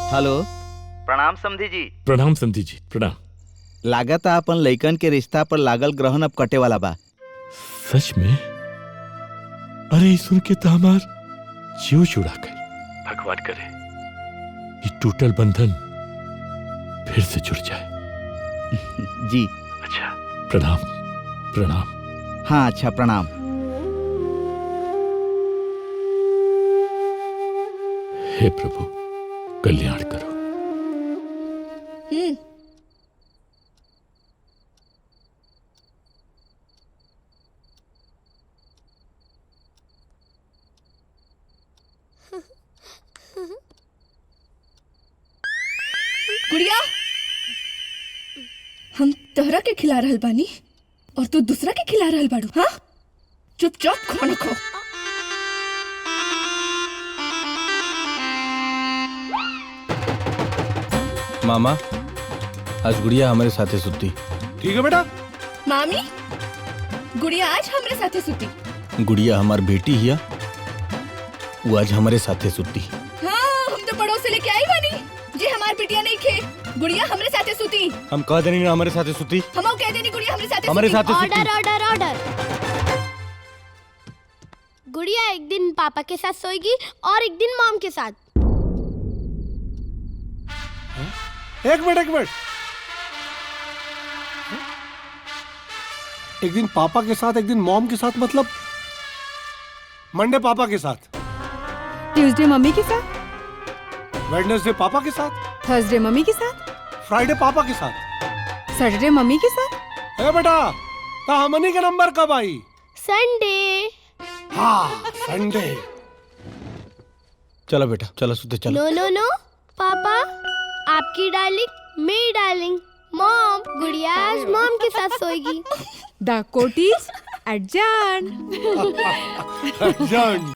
Hello. प्रणाम समधी जी। प्रणाम समधी जी, प्रणाम। लागता अपन लइकन के रिश्ता पर लागल ग्रहण अब कटे वाला बा। सच में? अरे ई सुन के तो हमार जीव जुड़ा गई। भगवान करे ये टूटल बंधन फिर से जुड़ जाए। जी। अच्छा, प्रणाम प्रणाम। हाँ अच्छा, प्रणाम। हे प्रभु, कल्याण करो। गुड़िया, हम तोहरा के खिला रहल बानी और तू दूसरा के खिला रहल बाड़ू। हाँ, चुपचाप खाना खाओ। मामा, आज गुड़िया हमारे साथे सुती। ठीक है बेटा। मामी, गुड़िया आज हमरे साथे सुती। गुड़िया हमार बेटी हिया, वो आज हमारे साथे सुती। हाँ, हम तो पड़ोस से लेके आई बानी जे हमार बिटिया नहीं खे। गुड़िया हमरे साथे सुती। हम कह देनी ना हमारे साथे सुती। हम कह देनी गुड़िया हमरे साथे हमारे सुती। साथे सुती। Order order order. गुड़िया एक दिन पापा के साथ सोएगी और एक दिन मॉम के साथ। एक मिनट। एक दिन पापा के साथ, एक दिन मॉम के साथ, मतलब मंडे पापा के साथ, ट्यूसडे मम्मी के साथ, वेडनेसडे पापा के साथ, थर्सडे मम्मी के साथ, फ्राइडे पापा के साथ, सैटरडे मम्मी के साथ। ए बेटा, तो हमनी का नंबर कब आई? संडे। हाँ, संडे। चलो बेटा, चलो सुते चलो। नो नो नो पापा, आपकी डार्लिंग मेरी डार्लिंग मॉम। गुड़िया आज मॉम के साथ सोएगी। द कोट इज adjourned. Adjourned.